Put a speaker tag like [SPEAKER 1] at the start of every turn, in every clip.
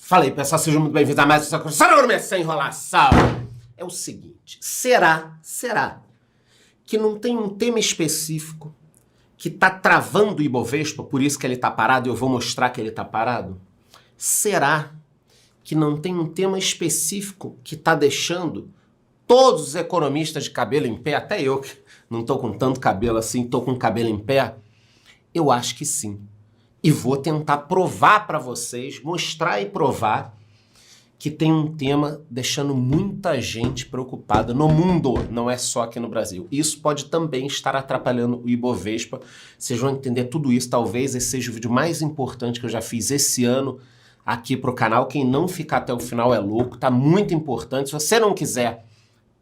[SPEAKER 1] Falei, pessoal, sejam muito bem-vindos a mais uma coisa sem enrolação. É o seguinte, será que não tem um tema específico que tá travando o Ibovespa, por isso que ele tá parado e eu vou mostrar que ele tá parado? Será que não tem um tema específico que tá deixando todos os economistas de cabelo em pé, até eu que não tô com tanto cabelo assim, tô com cabelo em pé? Eu acho que sim. E vou tentar provar para vocês, mostrar e provar que tem um tema deixando muita gente preocupada no mundo, não é só aqui no Brasil. Isso pode também estar atrapalhando o Ibovespa. Vocês vão entender tudo isso. Talvez esse seja o vídeo mais importante que eu já fiz esse ano aqui pro canal. Quem não ficar até o final é louco, tá muito importante. Se você não quiser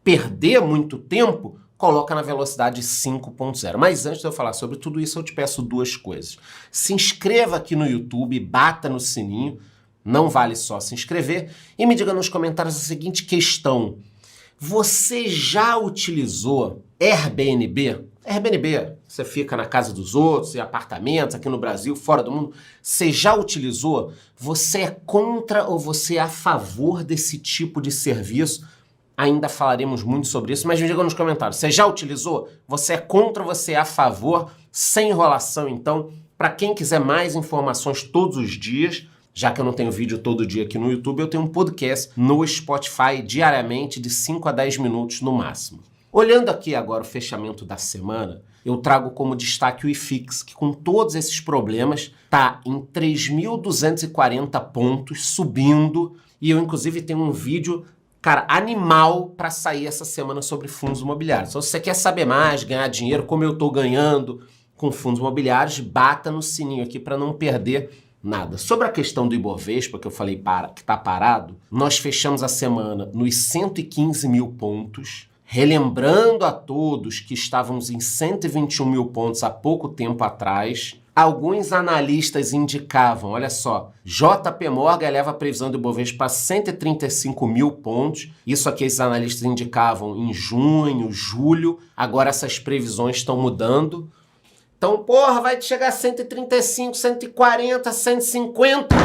[SPEAKER 1] perder muito tempo, coloca na velocidade 5.0. Mas antes de eu falar sobre tudo isso, eu te peço duas coisas. Se inscreva aqui no YouTube, bata no sininho, não vale só se inscrever, e me diga nos comentários a seguinte questão. Você já utilizou Airbnb? Airbnb, você fica na casa dos outros, em apartamentos, aqui no Brasil, fora do mundo. Você já utilizou? Você é contra ou você é a favor desse tipo de serviço? Ainda falaremos muito sobre isso, mas me diga nos comentários. Você já utilizou? Você é contra ou você é a favor? Sem enrolação, então. Para quem quiser mais informações todos os dias, já que eu não tenho vídeo todo dia aqui no YouTube, eu tenho um podcast no Spotify diariamente de 5 a 10 minutos no máximo. Olhando aqui agora o fechamento da semana, eu trago como destaque o IFIX, que com todos esses problemas está em 3.240 pontos, subindo, e eu inclusive tenho um vídeo, cara, animal para sair essa semana sobre fundos imobiliários. Então, se você quer saber mais, ganhar dinheiro, como eu estou ganhando com fundos imobiliários, bata no sininho aqui para não perder nada. Sobre a questão do Ibovespa, que eu falei que está parado, nós fechamos a semana nos 115 mil pontos, relembrando a todos que estávamos em 121 mil pontos há pouco tempo atrás. Alguns analistas indicavam, olha só, JP Morgan eleva a previsão do Ibovespa para 135 mil pontos. Isso aqui esses analistas indicavam em junho, julho. Agora essas previsões estão mudando. Então, porra, vai chegar a 135, 140, 150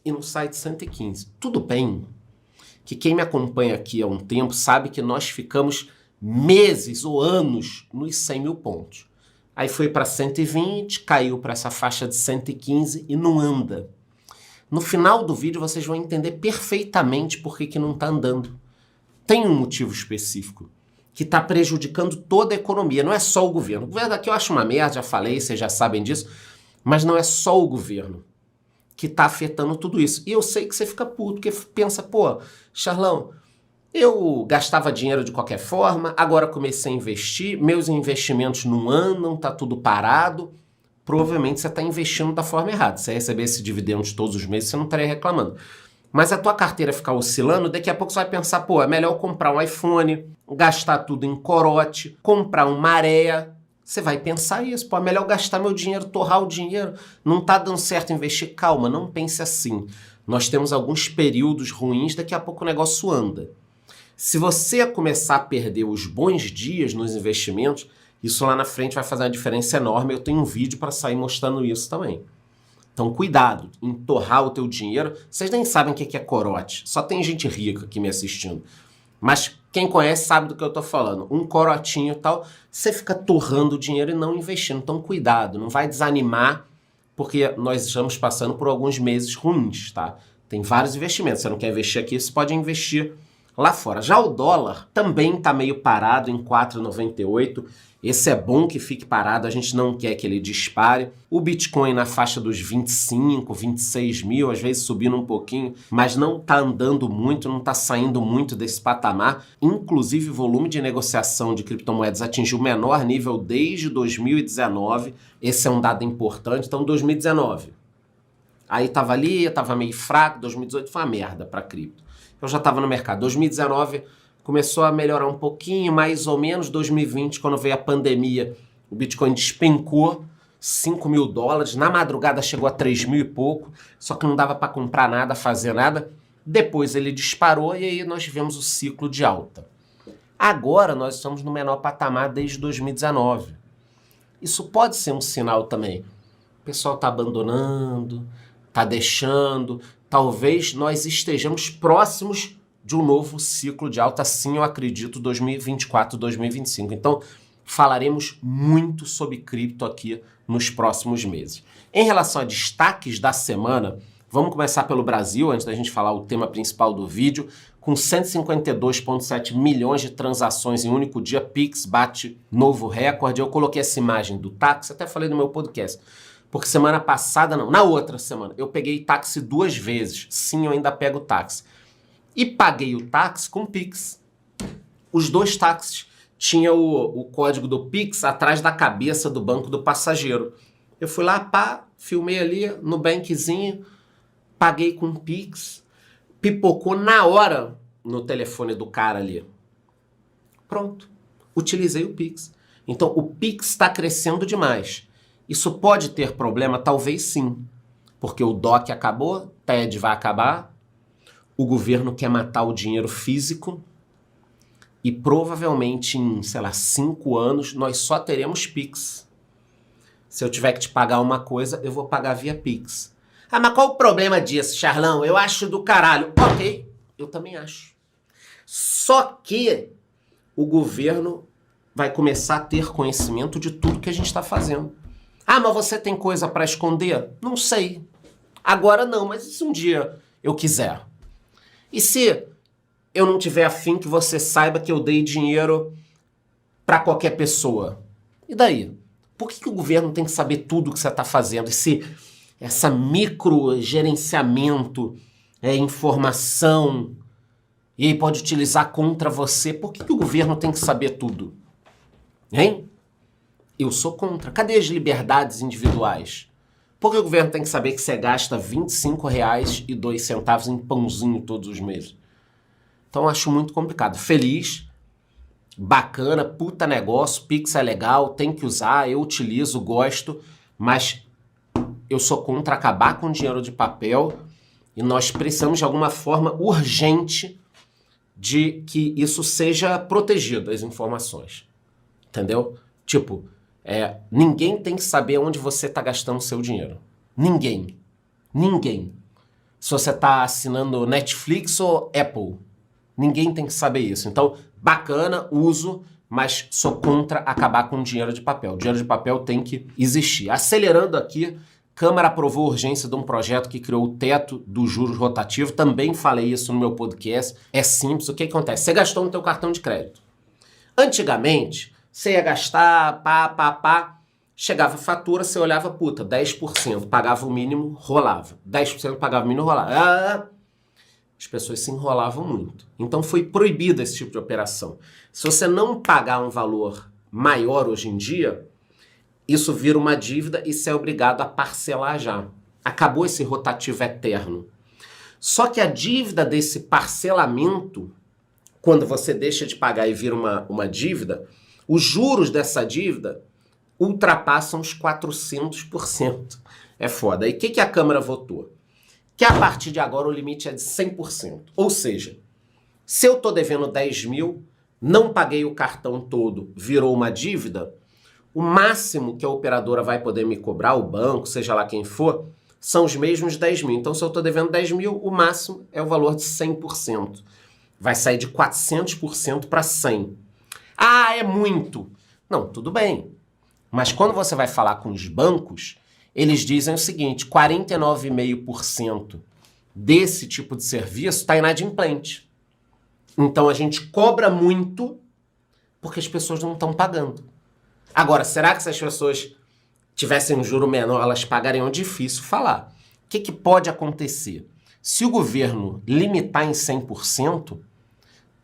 [SPEAKER 1] e não sai de 115. Tudo bem que quem me acompanha aqui há um tempo sabe que nós ficamos meses ou anos nos 100 mil pontos. Aí foi para 120, caiu para essa faixa de 115 e não anda. No final do vídeo vocês vão entender perfeitamente por que não está andando. Tem um motivo específico que está prejudicando toda a economia, não é só o governo. O governo aqui eu acho uma merda, já falei, vocês já sabem disso, mas não é só o governo que está afetando tudo isso. E eu sei que você fica puto, porque pensa, pô, Charlão, eu gastava dinheiro de qualquer forma, agora comecei a investir, meus investimentos não andam, tá tudo parado. Provavelmente você está investindo da forma errada. Se você receber esse dividendo todos os meses, você não estaria reclamando. Mas a tua carteira ficar oscilando, daqui a pouco você vai pensar, pô, é melhor comprar um iPhone, gastar tudo em corote, comprar um maré. Você vai pensar isso, pô, é melhor gastar meu dinheiro, torrar o dinheiro, não tá dando certo investir. Calma, não pense assim. Nós temos alguns períodos ruins, daqui a pouco o negócio anda. Se você começar a perder os bons dias nos investimentos, isso lá na frente vai fazer uma diferença enorme. Eu tenho um vídeo para sair mostrando isso também. Então, cuidado em torrar o teu dinheiro. Vocês nem sabem o que é corote. Só tem gente rica aqui me assistindo. Mas quem conhece sabe do que eu estou falando. Um corotinho e tal, você fica torrando o dinheiro e não investindo. Então, cuidado, não vai desanimar, porque nós estamos passando por alguns meses ruins, tá? Tem vários investimentos. Você não quer investir aqui, você pode investir lá fora. Já o dólar também está meio parado em 4,98. Esse é bom que fique parado, a gente não quer que ele dispare. O Bitcoin na faixa dos 25, 26 mil, às vezes subindo um pouquinho, mas não está andando muito, não está saindo muito desse patamar. Inclusive, o volume de negociação de criptomoedas atingiu o menor nível desde 2019. Esse é um dado importante. Então, 2019. Aí estava ali, estava meio fraco. 2018 foi uma merda para cripto. Eu já estava no mercado. 2019 começou a melhorar um pouquinho, mais ou menos. 2020, quando veio a pandemia, o Bitcoin despencou, 5 mil dólares. Na madrugada chegou a 3 mil e pouco, só que não dava para comprar nada, fazer nada. Depois ele disparou e aí nós tivemos o ciclo de alta. Agora nós estamos no menor patamar desde 2019. Isso pode ser um sinal também. O pessoal está abandonando, tá deixando. Talvez nós estejamos próximos de um novo ciclo de alta, sim, eu acredito, 2024, 2025. Então, falaremos muito sobre cripto aqui nos próximos meses. Em relação a destaques da semana, vamos começar pelo Brasil, antes da gente falar o tema principal do vídeo. Com 152,7 milhões de transações em um único dia, Pix bate novo recorde. Eu coloquei essa imagem do táxi, até falei no meu podcast. Porque semana passada, não, na outra semana, eu peguei táxi 2 vezes. Sim, eu ainda pego táxi. E paguei o táxi com Pix. Os 2 táxis tinham o código do Pix atrás da cabeça do banco do passageiro. Eu fui lá, pá, filmei ali no bankzinho, paguei com Pix, pipocou na hora no telefone do cara ali. Pronto, utilizei o Pix. Então o Pix está crescendo demais. Isso pode ter problema? Talvez sim. Porque o DOC acabou, TED vai acabar, o governo quer matar o dinheiro físico e provavelmente em, sei lá, 5 anos nós só teremos Pix. Se eu tiver que te pagar uma coisa, eu vou pagar via Pix. Ah, mas qual o problema disso, Charlão? Eu acho do caralho. Ok, eu também acho. Só que o governo vai começar a ter conhecimento de tudo que a gente está fazendo. Ah, mas você tem coisa para esconder? Não sei. Agora não, mas e se um dia eu quiser? E se eu não tiver afim que você saiba que eu dei dinheiro para qualquer pessoa? E daí? Por que o governo tem que saber tudo que você está fazendo? Essa micro gerenciamento, informação, e aí pode utilizar contra você. Por que o governo tem que saber tudo? Hein? Eu sou contra. Cadê as liberdades individuais? Por que o governo tem que saber que você gasta R$25,02 em pãozinho todos os meses? Então eu acho muito complicado. Feliz, bacana, puta negócio, Pix é legal, tem que usar, eu utilizo, gosto, mas eu sou contra acabar com dinheiro de papel e nós precisamos de alguma forma urgente de que isso seja protegido, as informações. Entendeu? Tipo, ninguém tem que saber onde você está gastando seu dinheiro. Ninguém. Ninguém. Se você está assinando Netflix ou Apple, ninguém tem que saber isso. Então, bacana, uso, mas sou contra acabar com dinheiro de papel. Dinheiro de papel tem que existir. Acelerando aqui, Câmara aprovou a urgência de um projeto que criou o teto do juros rotativo. Também falei isso no meu podcast. É simples. O que acontece? Você gastou no teu cartão de crédito. Antigamente, você ia gastar, chegava a fatura, você olhava, 10%, pagava o mínimo, rolava. 10% pagava o mínimo, rolava. As pessoas se enrolavam muito. Então foi proibido esse tipo de operação. Se você não pagar um valor maior hoje em dia, isso vira uma dívida e você é obrigado a parcelar já. Acabou esse rotativo eterno. Só que a dívida desse parcelamento, quando você deixa de pagar e vira uma dívida, os juros dessa dívida ultrapassam os 400%. É foda. E o que a Câmara votou? Que a partir de agora o limite é de 100%. Ou seja, se eu estou devendo 10 mil, não paguei o cartão todo, virou uma dívida, o máximo que a operadora vai poder me cobrar, o banco, seja lá quem for, são os mesmos 10 mil. Então, se eu estou devendo 10 mil, o máximo é o valor de 100%. Vai sair de 400% para 100%. Ah, é muito. Não, tudo bem. Mas quando você vai falar com os bancos, eles dizem o seguinte, 49,5% desse tipo de serviço está inadimplente. Então a gente cobra muito porque as pessoas não estão pagando. Agora, será que se as pessoas tivessem um juro menor, elas pagariam? É difícil falar. O que pode acontecer? Se o governo limitar em 100%,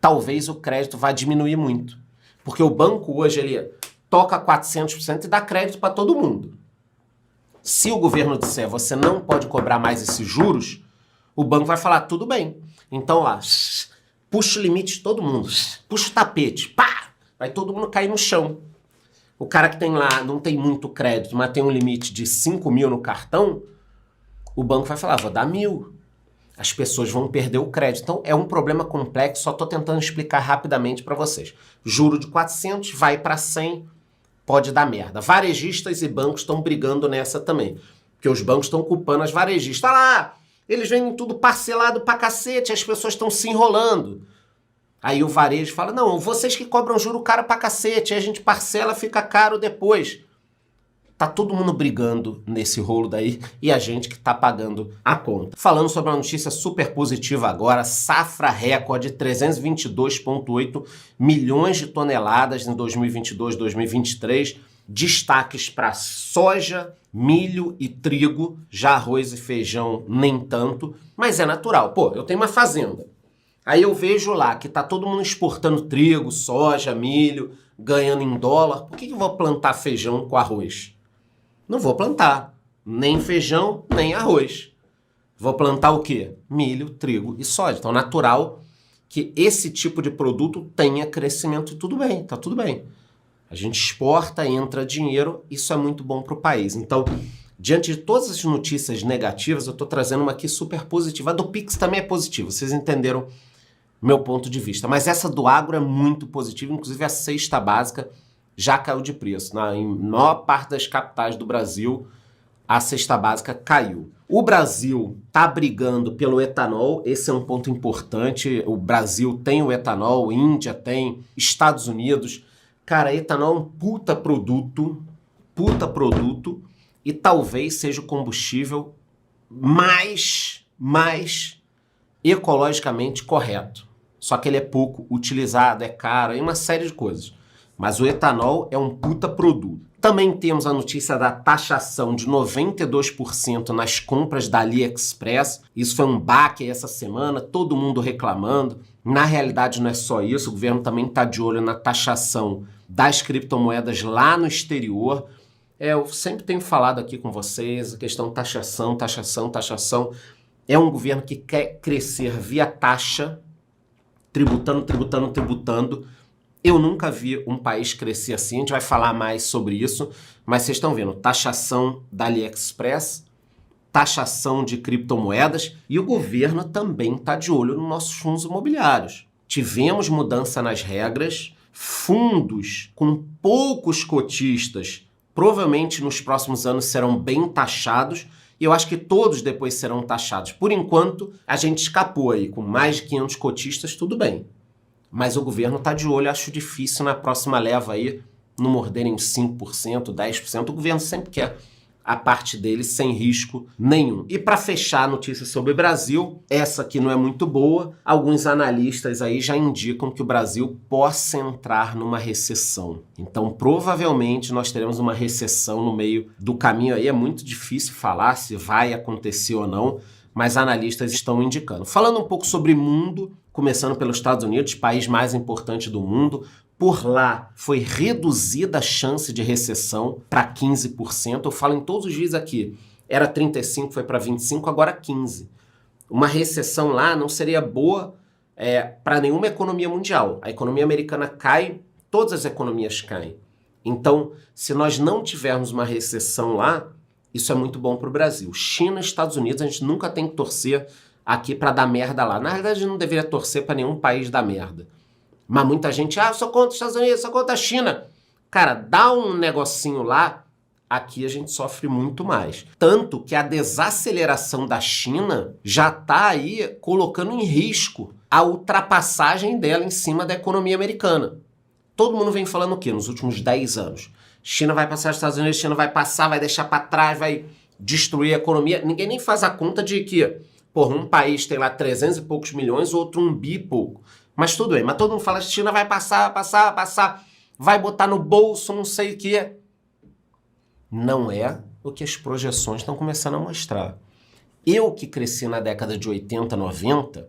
[SPEAKER 1] talvez o crédito vá diminuir muito. Porque o banco hoje ele toca 400% e dá crédito para todo mundo. Se o governo disser você não pode cobrar mais esses juros, o banco vai falar tudo bem. Então lá, puxa o limite de todo mundo, puxa o tapete, pá, vai todo mundo cair no chão. O cara que tem lá, não tem muito crédito, mas tem um limite de 5 mil no cartão, o banco vai falar, vou dar 1.000. As pessoas vão perder o crédito. Então é um problema complexo, só estou tentando explicar rapidamente para vocês. Juro de 400 vai para 100, pode dar merda. Varejistas e bancos estão brigando nessa também. Porque Porque os bancos estão culpando as varejistas. Olha lá, eles vendem tudo parcelado pra cacete, as pessoas estão se enrolando. Aí o varejo fala, não, vocês que cobram juro caro pra cacete, aí a gente parcela, fica caro depois. Tá todo mundo brigando nesse rolo daí e a gente que tá pagando a conta. Falando sobre uma notícia super positiva agora, safra recorde, 322,8 milhões de toneladas em 2022, 2023. Destaques para soja, milho e trigo, já arroz e feijão nem tanto, mas é natural. Pô, eu tenho uma fazenda. Aí eu vejo lá que tá todo mundo exportando trigo, soja, milho, ganhando em dólar. Por que eu vou plantar feijão com arroz? Não vou plantar nem feijão, nem arroz. Vou plantar o quê? Milho, trigo e soja. Então é natural que esse tipo de produto tenha crescimento e tudo bem, tá tudo bem. A gente exporta, entra dinheiro, isso é muito bom para o país. Então, diante de todas as notícias negativas, eu estou trazendo uma aqui super positiva. A do Pix também é positiva, vocês entenderam meu ponto de vista. Mas essa do agro é muito positiva, inclusive a cesta básica já caiu de preço. Em maior parte das capitais do Brasil, a cesta básica caiu. O Brasil está brigando pelo etanol, esse é um ponto importante. O Brasil tem o etanol, Índia tem, Estados Unidos. Cara, etanol é um puta produto e talvez seja o combustível mais ecologicamente correto. Só que ele é pouco utilizado, é caro, é uma série de coisas. Mas o etanol é um puta produto. Também temos a notícia da taxação de 92% nas compras da AliExpress. Isso foi um baque essa semana, todo mundo reclamando. Na realidade não é só isso, o governo também está de olho na taxação das criptomoedas lá no exterior. Eu sempre tenho falado aqui com vocês, a questão taxação. É um governo que quer crescer via taxa, tributando. Eu nunca vi um país crescer assim, a gente vai falar mais sobre isso, mas vocês estão vendo, taxação da AliExpress, taxação de criptomoedas, e o governo também está de olho nos nossos fundos imobiliários. Tivemos mudança nas regras, fundos com poucos cotistas provavelmente nos próximos anos serão bem taxados, e eu acho que todos depois serão taxados. Por enquanto, a gente escapou aí, com mais de 500 cotistas, tudo bem. Mas o governo está de olho, acho difícil na próxima leva aí não morderem uns 5%, 10%. O governo sempre quer a parte dele sem risco nenhum. E para fechar a notícia sobre o Brasil, essa aqui não é muito boa. Alguns analistas aí já indicam que o Brasil possa entrar numa recessão. Então, provavelmente, nós teremos uma recessão no meio do caminho aí. É muito difícil falar se vai acontecer ou não, mas analistas estão indicando. Falando um pouco sobre mundo, começando pelos Estados Unidos, país mais importante do mundo, por lá foi reduzida a chance de recessão para 15%. Eu falo em todos os dias aqui, era 35%, foi para 25%, agora 15%. Uma recessão lá não seria boa para nenhuma economia mundial. A economia americana cai, todas as economias caem. Então, se nós não tivermos uma recessão lá, isso é muito bom para o Brasil. China e Estados Unidos, a gente nunca tem que torcer aqui para dar merda lá. Na verdade, a gente não deveria torcer para nenhum país dar merda. Mas muita gente, eu sou contra os Estados Unidos, sou contra a China. Cara, dá um negocinho lá, aqui a gente sofre muito mais. Tanto que a desaceleração da China já está aí colocando em risco a ultrapassagem dela em cima da economia americana. Todo mundo vem falando o quê? Nos últimos 10 anos. China vai passar os Estados Unidos, China vai passar, vai deixar para trás, vai destruir a economia. Ninguém nem faz a conta de que, um país tem lá 300 e poucos milhões, outro 1 bi e pouco. Mas tudo bem, mas todo mundo fala que a China vai passar, vai botar no bolso não sei o que. Não é o que as projeções estão começando a mostrar. Eu que cresci na década de 80, 90,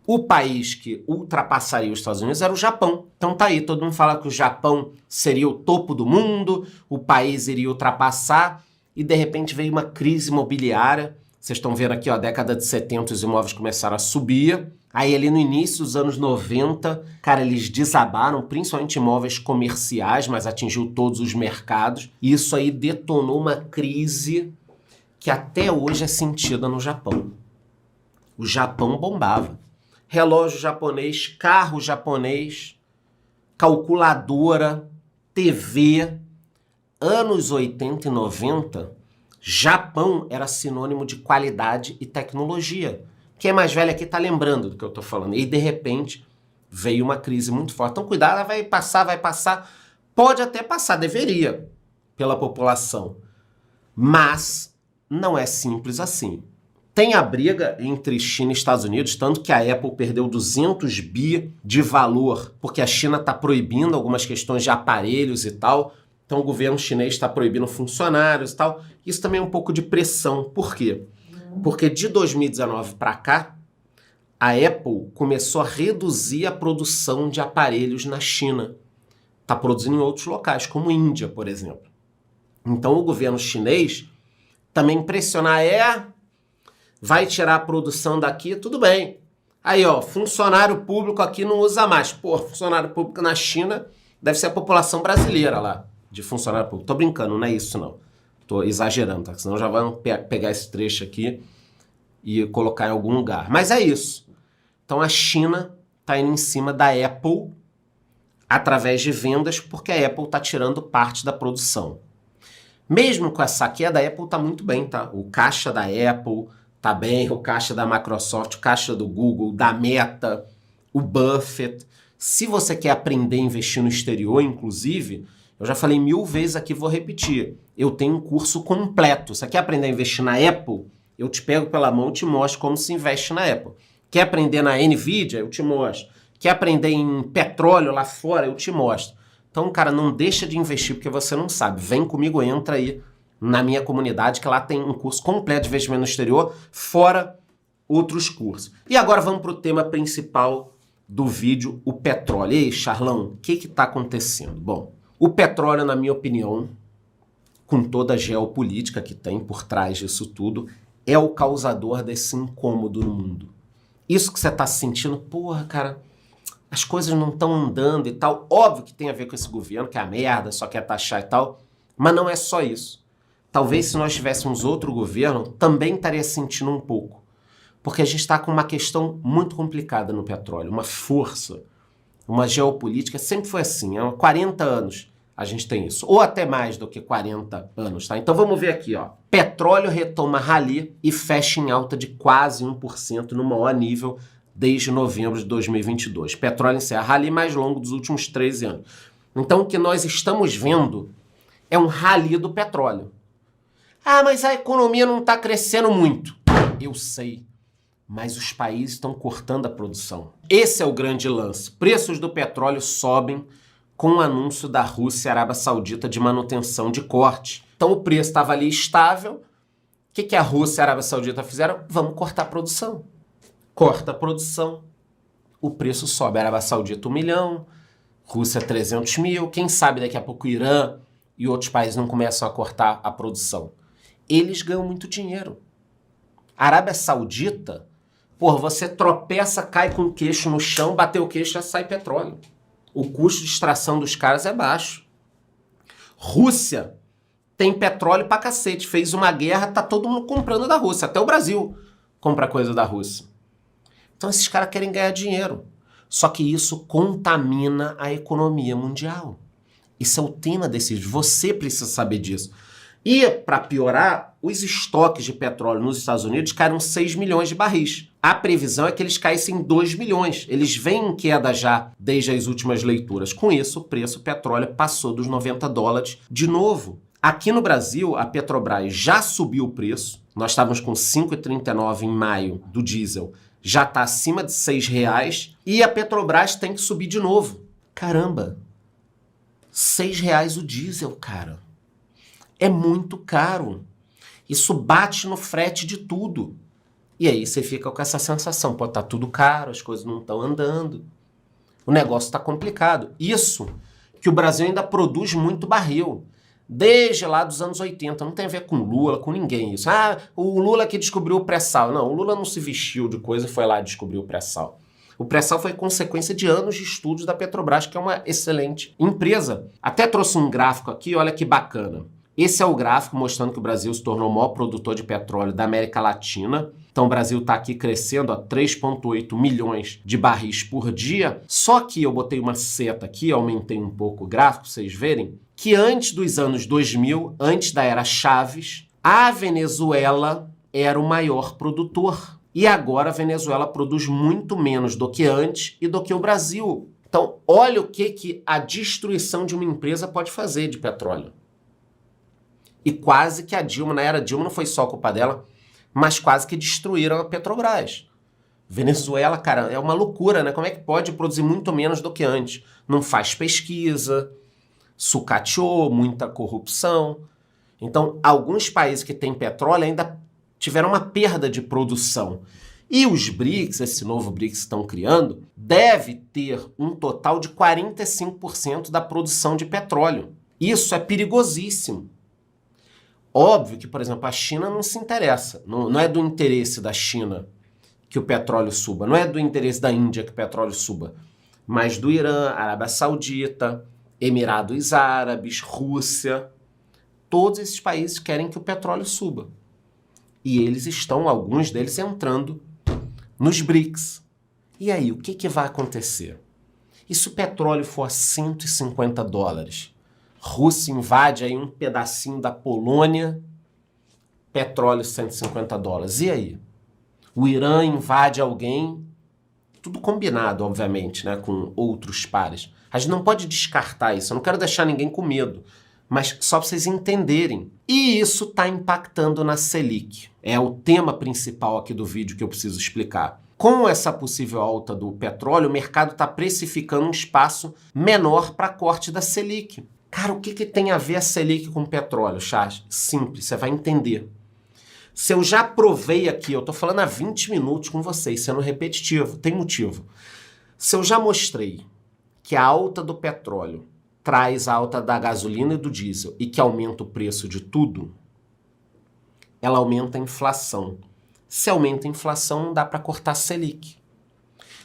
[SPEAKER 1] o país que ultrapassaria os Estados Unidos era o Japão. Então tá aí, todo mundo fala que o Japão seria o topo do mundo, o país iria ultrapassar, e de repente veio uma crise imobiliária. Vocês estão vendo aqui, a década de 70 os imóveis começaram a subir. Aí ali no início dos anos 90, cara, eles desabaram, principalmente imóveis comerciais, mas atingiu todos os mercados. E isso aí detonou uma crise que até hoje é sentida no Japão. O Japão bombava. Relógio japonês, carro japonês, calculadora, TV. Anos 80 e 90, Japão era sinônimo de qualidade e tecnologia. Quem é mais velho aqui está lembrando do que eu estou falando. E, de repente, veio uma crise muito forte. Então, cuidado, vai passar, vai passar. Pode até passar, deveria, pela população. Mas não é simples assim. Tem a briga entre China e Estados Unidos, tanto que a Apple perdeu 200 bi de valor, porque a China está proibindo algumas questões de aparelhos e tal. Então o governo chinês está proibindo funcionários e tal. Isso também é um pouco de pressão. Por quê? Porque de 2019 para cá, a Apple começou a reduzir a produção de aparelhos na China. Está produzindo em outros locais, como Índia, por exemplo. Então o governo chinês também pressionar vai tirar a produção daqui, tudo bem. Aí, ó, funcionário público aqui não usa mais. Pô, funcionário público na China deve ser a população brasileira lá, de funcionário público. Tô brincando, não é isso não. Tô exagerando, tá? Senão já vão pegar esse trecho aqui e colocar em algum lugar. Mas é isso. Então a China tá indo em cima da Apple através de vendas, porque a Apple tá tirando parte da produção. Mesmo com essa queda, a Apple tá muito bem, tá? O caixa da Apple tá bem, o caixa da Microsoft, o caixa do Google, da Meta, o Buffett. Se você quer aprender a investir no exterior, inclusive, eu já falei 1000 vezes aqui, vou repetir. Eu tenho um curso completo. Você quer aprender a investir na Apple? Eu te pego pela mão e te mostro como se investe na Apple. Quer aprender na Nvidia? Eu te mostro. Quer aprender em petróleo lá fora? Eu te mostro. Então, cara, não deixa de investir porque você não sabe. Vem comigo, entra aí na minha comunidade, que lá tem um curso completo de investimento no exterior, fora outros cursos. E agora vamos para o tema principal do vídeo, o petróleo. E aí, Charlão, o que está acontecendo? Bom, o petróleo, na minha opinião, com toda a geopolítica que tem por trás disso tudo, é o causador desse incômodo no mundo. Isso que você está sentindo, porra, cara, as coisas não estão andando e tal. Óbvio que tem a ver com esse governo, que é a merda, só quer taxar e tal, mas não é só isso. Talvez se nós tivéssemos outro governo, também estaria sentindo um pouco. Porque a gente está com uma questão muito complicada no petróleo, uma força, uma geopolítica, sempre foi assim, há 40 anos a gente tem isso, ou até mais do que 40 anos, tá? Então vamos ver aqui, ó. Petróleo retoma rally e fecha em alta de quase 1% no maior nível desde novembro de 2022. Petróleo encerra rally mais longo dos últimos 13 anos. Então o que nós estamos vendo é um rally do petróleo. Ah, mas a economia não está crescendo muito. Eu sei, mas os países estão cortando a produção. Esse é o grande lance. Preços do petróleo sobem com o anúncio da Rússia e Arábia Saudita de manutenção de corte. Então o preço estava ali estável. O que a Rússia e a Arábia Saudita fizeram? Vamos cortar a produção. Corta a produção, o preço sobe. A Arábia Saudita 1 milhão, Rússia 300 mil. Quem sabe daqui a pouco o Irã e outros países não começam a cortar a produção. Eles ganham muito dinheiro. A Arábia Saudita, porra, você tropeça, cai com o queixo no chão, bateu o queixo, já sai petróleo. O custo de extração dos caras é baixo. Rússia tem petróleo pra cacete. Fez uma guerra, tá todo mundo comprando da Rússia. Até o Brasil compra coisa da Rússia. Então esses caras querem ganhar dinheiro. Só que isso contamina a economia mundial. Isso é o tema desse vídeo. Você precisa saber disso. E, para piorar, os estoques de petróleo nos Estados Unidos caíram 6 milhões de barris. A previsão é que eles caíssem 2 milhões. Eles vêm em queda já desde as últimas leituras. Com isso, o preço do petróleo passou dos 90 dólares de novo. Aqui no Brasil, a Petrobras já subiu o preço. Nós estávamos com 5,39 em maio do diesel. Já está acima de R$6. E a Petrobras tem que subir de novo. Caramba! R$6 o diesel, cara. É muito caro. Isso bate no frete de tudo. E aí você fica com essa sensação, pô, tá tudo caro, as coisas não estão andando. O negócio está complicado. Isso que o Brasil ainda produz muito barril. Desde lá dos anos 80. Não tem a ver com Lula, com ninguém isso. Ah, o Lula que descobriu o pré-sal. Não, o Lula não se vestiu de coisa e foi lá descobrir o pré-sal. O pré-sal foi consequência de anos de estudos da Petrobras, que é uma excelente empresa. Até trouxe um gráfico aqui, olha que bacana. Esse é o gráfico mostrando que o Brasil se tornou o maior produtor de petróleo da América Latina. Então o Brasil está aqui crescendo a 3,8 milhões de barris por dia. Só que eu botei uma seta aqui, aumentei um pouco o gráfico para vocês verem, que antes dos anos 2000, antes da era Chaves, A Venezuela era o maior produtor. E agora a Venezuela produz muito menos do que antes e do que o Brasil. Então, olha o que a destruição de uma empresa pode fazer de petróleo. E quase que a Dilma, na era Dilma, não foi só culpa dela, mas quase que destruíram a Petrobras. Venezuela, cara, é uma loucura, né? Como é que pode produzir muito menos do que antes? Não faz pesquisa, sucateou, muita corrupção. Então, alguns países que têm petróleo ainda tiveram uma perda de produção. E os BRICS, esse novo BRICS que estão criando, deve ter um total de 45% da produção de petróleo. Isso é perigosíssimo. Óbvio que, por exemplo, a China não se interessa. Não é do interesse da China que o petróleo suba. Não é do interesse da Índia que o petróleo suba. Mas do Irã, Arábia Saudita, Emirados Árabes, Rússia. Todos esses países querem que o petróleo suba. E eles estão, alguns deles, entrando nos BRICS. E aí, o que vai acontecer? E se o petróleo for a $150? Rússia invade aí um pedacinho da Polônia, petróleo $150. E aí? O Irã invade alguém, tudo combinado, obviamente, né, com outros pares. A gente não pode descartar isso, eu não quero deixar ninguém com medo, mas só para vocês entenderem. E isso está impactando na Selic. É o tema principal aqui do vídeo que eu preciso explicar. Com essa possível alta do petróleo, o mercado está precificando um espaço menor para corte da Selic. Cara, o que tem a ver a Selic com o petróleo, Charles? Simples, você vai entender. Se eu já provei aqui, eu estou falando há 20 minutos com vocês, sendo repetitivo, tem motivo. Se eu já mostrei que a alta do petróleo traz a alta da gasolina e do diesel e que aumenta o preço de tudo, ela aumenta a inflação. Se aumenta a inflação, não dá para cortar a Selic.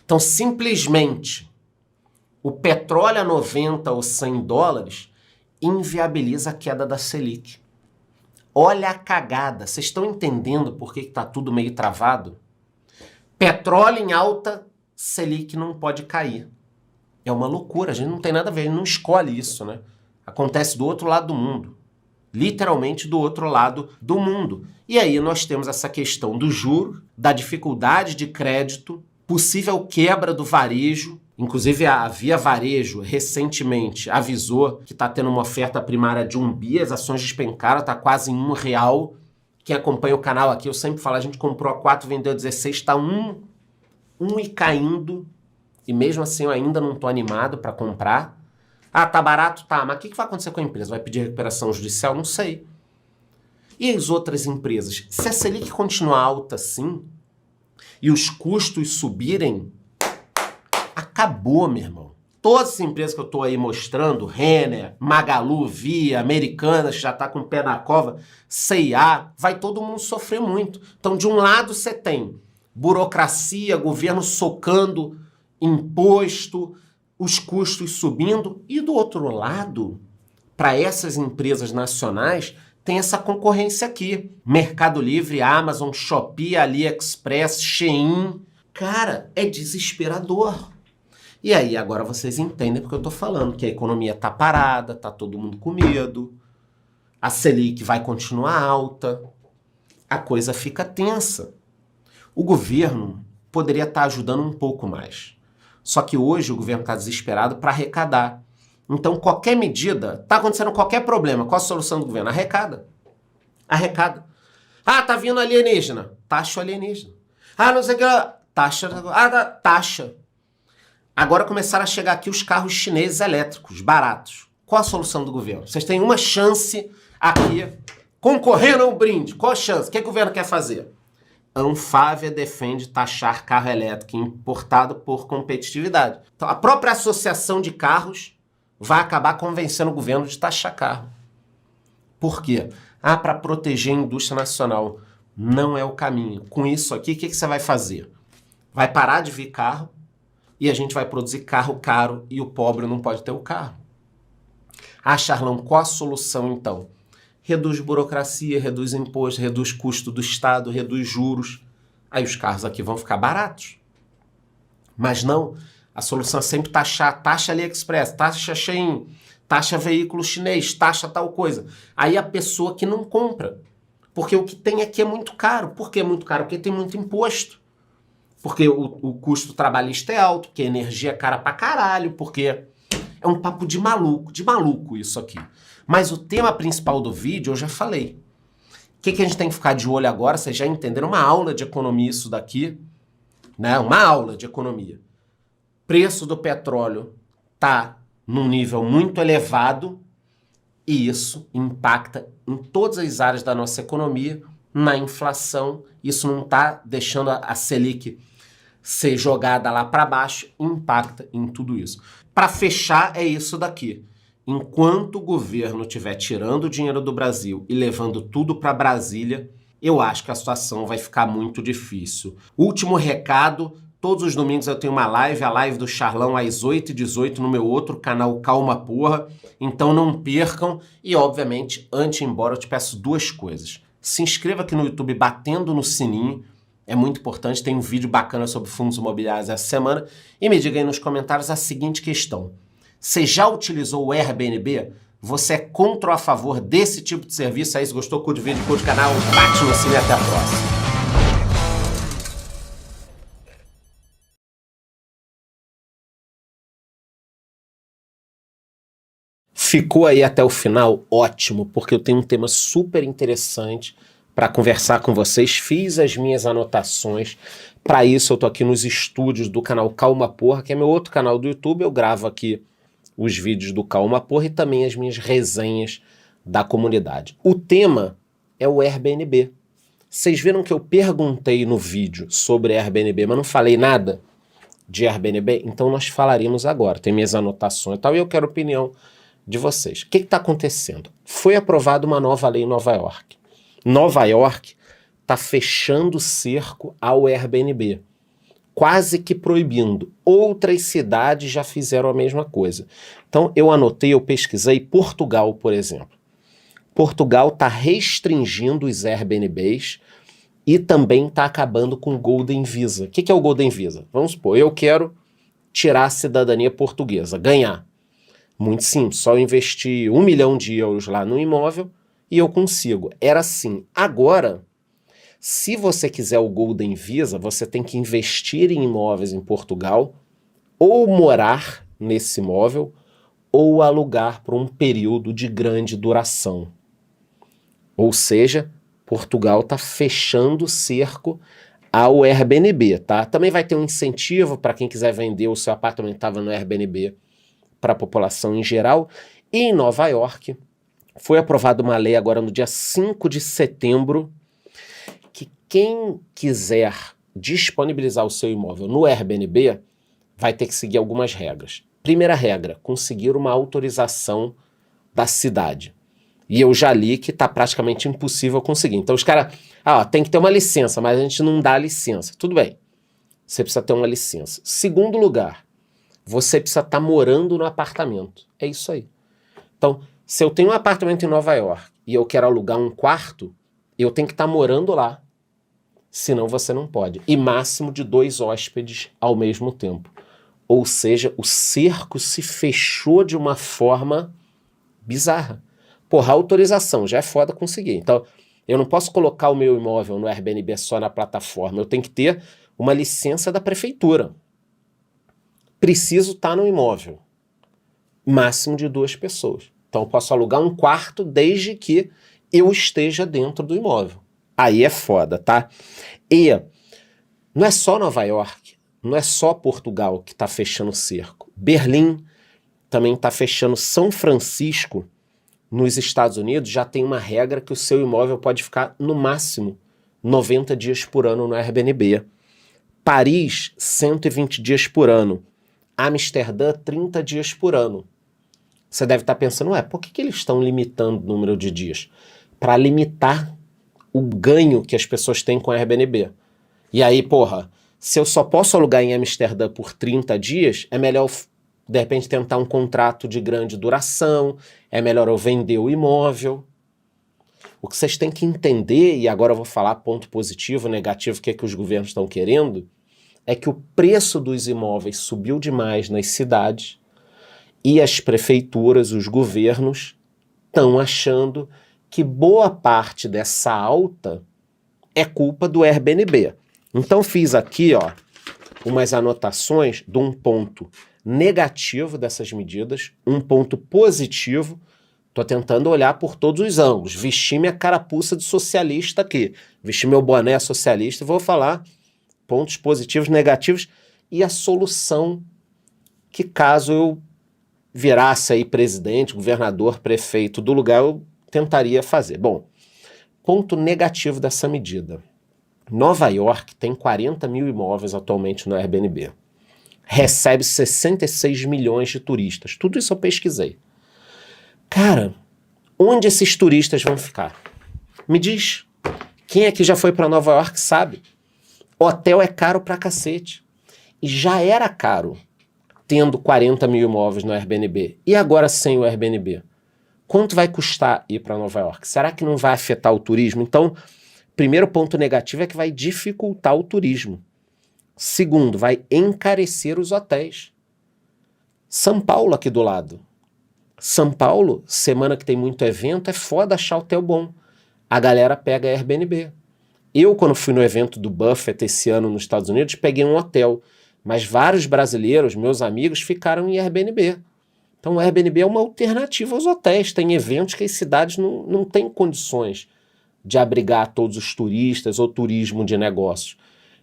[SPEAKER 1] Então, simplesmente, o petróleo a 90 ou $100 inviabiliza a queda da Selic. Olha a cagada. Vocês estão entendendo por que está tudo meio travado? Petróleo em alta, Selic não pode cair. É uma loucura, a gente não tem nada a ver, a gente não escolhe isso, né? Acontece do outro lado do mundo. Literalmente do outro lado do mundo. E aí nós temos essa questão do juro, da dificuldade de crédito, possível quebra do varejo. Inclusive a Via Varejo recentemente avisou que está tendo uma oferta primária de 1 bi, as ações despencaram, está quase em R$1. Quem acompanha o canal aqui, eu sempre falo, a gente comprou a 4, vendeu a 16, está 1 e caindo. E mesmo assim eu ainda não estou animado para comprar. Ah, tá barato? Tá, mas o que vai acontecer com a empresa? Vai pedir recuperação judicial? Não sei. E as outras empresas? Se a Selic continuar alta assim e os custos subirem, acabou, meu irmão. Todas as empresas que eu estou aí mostrando, Renner, Magalu, Via, Americanas, que já está com o pé na cova, C&A, vai todo mundo sofrer muito. Então, de um lado você tem burocracia, governo socando imposto, os custos subindo, e do outro lado, para essas empresas nacionais, tem essa concorrência aqui. Mercado Livre, Amazon, Shopee, AliExpress, Shein. Cara, é desesperador. E aí, agora vocês entendem porque eu tô falando, que a economia tá parada, tá todo mundo com medo, a Selic vai continuar alta, a coisa fica tensa. O governo poderia estar ajudando um pouco mais. Só que hoje o governo está desesperado para arrecadar. Então, qualquer medida, está acontecendo qualquer problema, qual a solução do governo? Arrecada. Arrecada. Ah, tá vindo alienígena. Taxa alienígena. Ah, não sei o que. Taxa. Ah, taxa. Agora começaram a chegar aqui os carros chineses elétricos, baratos. Qual a solução do governo? Vocês têm uma chance aqui, concorrendo ao brinde. Qual a chance? O que o governo quer fazer? A Anfávia defende taxar carro elétrico importado por competitividade. Então, a própria associação de carros vai acabar convencendo o governo de taxar carro. Por quê? Ah, para proteger a indústria nacional. Não é o caminho. Com isso aqui, o que você vai fazer? Vai parar de vir carro e a gente vai produzir carro caro e o pobre não pode ter o carro. Ah, Charlão, qual a solução então? Reduz burocracia, reduz imposto, reduz custo do Estado, reduz juros. Aí os carros aqui vão ficar baratos. Mas não, a solução é sempre taxar, taxa AliExpress, taxa Shein, taxa veículo chinês, taxa tal coisa. Aí a pessoa que não compra. Porque o que tem aqui é muito caro. Por que é muito caro? Porque tem muito imposto. Porque o custo trabalhista é alto, porque a energia é cara pra caralho, porque é um papo de maluco isso aqui. Mas o tema principal do vídeo eu já falei. O que a gente tem que ficar de olho agora? Vocês já entenderam? Uma aula de economia isso daqui, né? Uma aula de economia. Preço do petróleo tá num nível muito elevado e isso impacta em todas as áreas da nossa economia, na inflação. Isso não tá deixando a Selic ser jogada lá para baixo, impacta em tudo isso. Para fechar, é isso daqui. Enquanto o governo estiver tirando o dinheiro do Brasil e levando tudo para Brasília, eu acho que a situação vai ficar muito difícil. Último recado, todos os domingos eu tenho uma live, a live do Charlão às 8h18 no meu outro canal Calma Porra, então não percam. E obviamente, antes de ir embora, eu te peço duas coisas. Se inscreva aqui no YouTube batendo no sininho, é muito importante, tem um vídeo bacana sobre fundos imobiliários essa semana. E me diga aí nos comentários a seguinte questão. Você já utilizou o Airbnb? Você é contra ou a favor desse tipo de serviço? Aí, se gostou, curte o vídeo, curte o canal, bate no sininho e até a próxima. Ficou aí até o final? Ótimo, porque eu tenho um tema super interessante para conversar com vocês. Fiz as minhas anotações. Para isso, eu tô aqui nos estúdios do canal Calma Porra, que é meu outro canal do YouTube. Eu gravo aqui os vídeos do Calma Porra e também as minhas resenhas da comunidade. O tema é o Airbnb. Vocês viram que eu perguntei no vídeo sobre Airbnb, mas não falei nada de Airbnb? Então nós falaremos agora. Tem minhas anotações e tal, e eu quero a opinião de vocês. O que está acontecendo? Foi aprovada uma nova lei em Nova York. Nova York está fechando o cerco ao Airbnb, quase que proibindo. Outras cidades já fizeram a mesma coisa. Então eu anotei, eu pesquisei Portugal, por exemplo. Portugal está restringindo os Airbnbs e também está acabando com o Golden Visa. O que é o Golden Visa? Vamos supor, eu quero tirar a cidadania portuguesa, ganhar. Muito simples, só investir 1 milhão de euros lá no imóvel e eu consigo. Era assim. Agora, se você quiser o Golden Visa, você tem que investir em imóveis em Portugal, ou morar nesse imóvel, ou alugar por um período de grande duração. Ou seja, Portugal está fechando o cerco ao Airbnb, tá? Também vai ter um incentivo para quem quiser vender o seu apartamento que estava no Airbnb para a população em geral. E em Nova York foi aprovada uma lei agora no dia 5 de setembro que quem quiser disponibilizar o seu imóvel no Airbnb vai ter que seguir algumas regras. Primeira regra, conseguir uma autorização da cidade. E eu já li que está praticamente impossível conseguir. Então os caras, tem que ter uma licença, mas a gente não dá a licença. Tudo bem, você precisa ter uma licença. Segundo lugar, você precisa estar morando no apartamento. É isso aí. Então, se eu tenho um apartamento em Nova York e eu quero alugar um quarto, eu tenho que estar morando lá. Senão você não pode. E máximo de 2 hóspedes ao mesmo tempo. Ou seja, o cerco se fechou de uma forma bizarra. Porra, a autorização já é foda conseguir. Então, eu não posso colocar o meu imóvel no Airbnb só na plataforma. Eu tenho que ter uma licença da prefeitura. Preciso estar no imóvel. Máximo de 2 pessoas. Então eu posso alugar um quarto desde que eu esteja dentro do imóvel. Aí é foda, tá? E não é só Nova York, não é só Portugal que está fechando o cerco. Berlim também está fechando. São Francisco, nos Estados Unidos, já tem uma regra que o seu imóvel pode ficar no máximo 90 dias por ano no Airbnb. Paris, 120 dias por ano. Amsterdã, 30 dias por ano. Você deve estar pensando, por que eles estão limitando o número de dias? Para limitar o ganho que as pessoas têm com a Airbnb. E aí, porra, se eu só posso alugar em Amsterdã por 30 dias, é melhor, de repente, tentar um contrato de grande duração, é melhor eu vender o imóvel. O que vocês têm que entender, e agora eu vou falar ponto positivo, negativo, o que é que os governos estão querendo, é que o preço dos imóveis subiu demais nas cidades e as prefeituras, os governos, estão achando que boa parte dessa alta é culpa do Airbnb. Então fiz aqui, ó, umas anotações de um ponto negativo dessas medidas, um ponto positivo. Estou tentando olhar por todos os ângulos, vestir minha carapuça de socialista aqui, vestir meu boné socialista e vou falar pontos positivos, negativos e a solução que caso eu virasse aí presidente, governador, prefeito do lugar, eu tentaria fazer. Bom, ponto negativo dessa medida. Nova York tem 40 mil imóveis atualmente no Airbnb. Recebe 66 milhões de turistas. Tudo isso eu pesquisei. Cara, onde esses turistas vão ficar? Me diz. Quem aqui já foi para Nova York sabe. Hotel é caro pra cacete. E já era caro tendo 40 mil imóveis no Airbnb. E agora sem o Airbnb? Quanto vai custar ir para Nova York? Será que não vai afetar o turismo? Então, primeiro ponto negativo é que vai dificultar o turismo. Segundo, vai encarecer os hotéis. São Paulo aqui do lado. São Paulo, semana que tem muito evento, é foda achar hotel bom. A galera pega Airbnb. Eu, quando fui no evento do Buffett esse ano nos Estados Unidos, peguei um hotel. Mas vários brasileiros, meus amigos, ficaram em Airbnb. Então o Airbnb é uma alternativa aos hotéis. Tem eventos que as cidades não têm condições de abrigar todos os turistas ou turismo de negócios.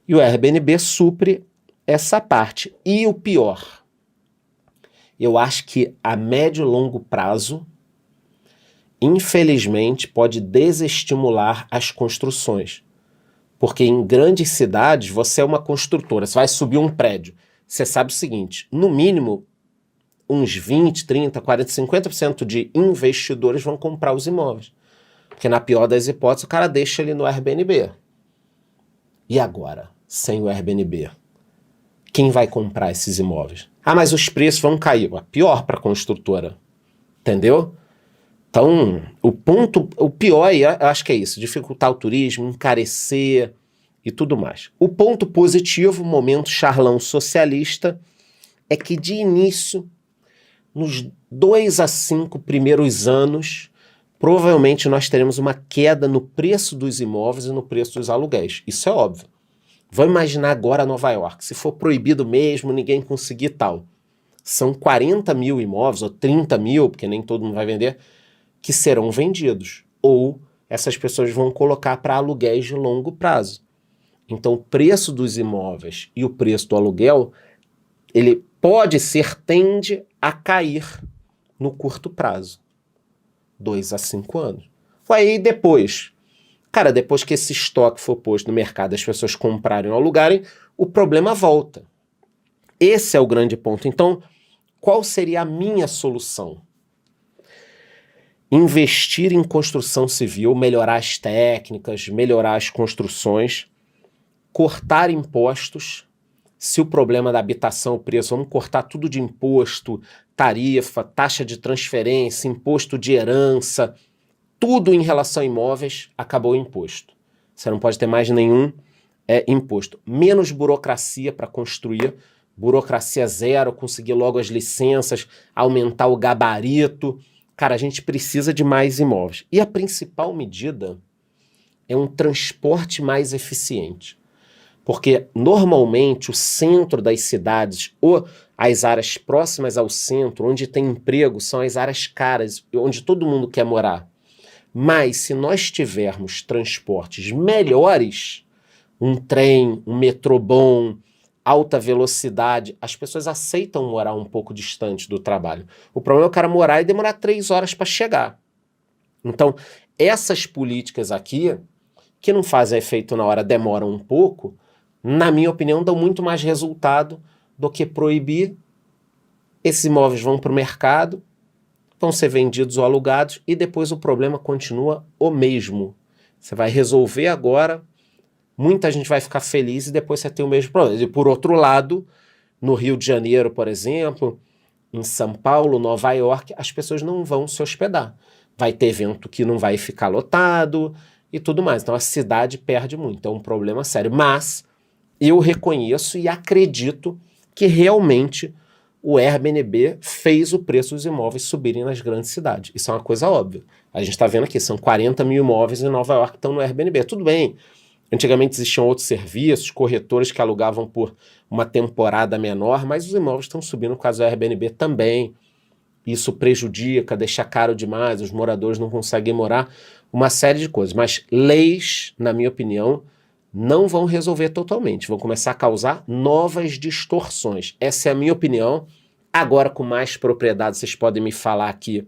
[SPEAKER 1] E o Airbnb supre essa parte. E o pior, eu acho que a médio e longo prazo, infelizmente, pode desestimular as construções. Porque em grandes cidades, você é uma construtora, você vai subir um prédio. Você sabe o seguinte, no mínimo, uns 20, 30, 40, 50% de investidores vão comprar os imóveis. Porque na pior das hipóteses, o cara deixa ele no Airbnb. E agora, sem o Airbnb? Quem vai comprar esses imóveis? Ah, mas os preços vão cair. Pior para a construtora. Entendeu? Então, o pior aí, eu acho que é isso, dificultar o turismo, encarecer e tudo mais. O ponto positivo, momento charlão socialista, é que de início, nos 2 a 5 primeiros anos, provavelmente nós teremos uma queda no preço dos imóveis e no preço dos aluguéis. Isso é óbvio. Vamos imaginar agora Nova York, se for proibido mesmo, ninguém conseguir tal. São 40 mil imóveis, ou 30 mil, porque nem todo mundo vai vender, que serão vendidos, ou essas pessoas vão colocar para aluguéis de longo prazo. Então o preço dos imóveis e o preço do aluguel, ele tende a cair no curto prazo. 2 a 5 anos. Aí depois, cara, depois que esse estoque for posto no mercado, as pessoas comprarem ou alugarem, o problema volta. Esse é o grande ponto. Então, qual seria a minha solução? Investir em construção civil, melhorar as técnicas, melhorar as construções, cortar impostos. Se o problema da habitação, o preço, vamos cortar tudo de imposto, tarifa, taxa de transferência, imposto de herança, tudo em relação a imóveis, acabou o imposto. Você não pode ter mais nenhum imposto. Menos burocracia para construir, burocracia zero, conseguir logo as licenças, aumentar o gabarito. Cara, a gente precisa de mais imóveis. E a principal medida é um transporte mais eficiente. Porque, normalmente, o centro das cidades ou as áreas próximas ao centro, onde tem emprego, são as áreas caras, onde todo mundo quer morar. Mas, se nós tivermos transportes melhores, um trem, um metrô bom, alta velocidade, as pessoas aceitam morar um pouco distante do trabalho. O problema é o cara morar e demorar 3 horas para chegar. Então, essas políticas aqui, que não fazem efeito na hora, demoram um pouco, na minha opinião, dão muito mais resultado do que proibir. Esses imóveis vão para o mercado, vão ser vendidos ou alugados e depois o problema continua o mesmo. Você vai resolver agora, muita gente vai ficar feliz e depois você tem o mesmo problema. E por outro lado, no Rio de Janeiro, por exemplo, em São Paulo, Nova York, as pessoas não vão se hospedar. Vai ter evento que não vai ficar lotado e tudo mais. Então a cidade perde muito, é um problema sério. Mas eu reconheço e acredito que realmente o Airbnb fez o preço dos imóveis subirem nas grandes cidades. Isso é uma coisa óbvia. A gente está vendo aqui, são 40 mil imóveis em Nova York que estão no Airbnb. Tudo bem. Antigamente existiam outros serviços, corretores que alugavam por uma temporada menor, mas os imóveis estão subindo por causa do Airbnb também. Isso prejudica, deixa caro demais, os moradores não conseguem morar, uma série de coisas. Mas leis, na minha opinião, não vão resolver totalmente, vão começar a causar novas distorções. Essa é a minha opinião. Agora, com mais propriedade, vocês podem me falar aqui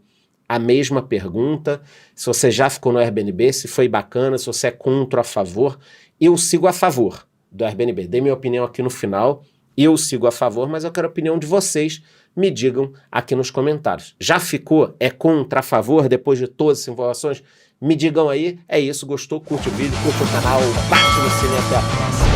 [SPEAKER 1] a mesma pergunta, se você já ficou no Airbnb, se foi bacana, se você é contra ou a favor. Eu sigo a favor do Airbnb. Dei minha opinião aqui no final, eu sigo a favor, mas eu quero a opinião de vocês. Me digam aqui nos comentários. Já ficou? É contra, a favor, depois de todas essas informações? Me digam aí. É isso, gostou? Curte o vídeo, curte o canal, bate no sininho, até a próxima.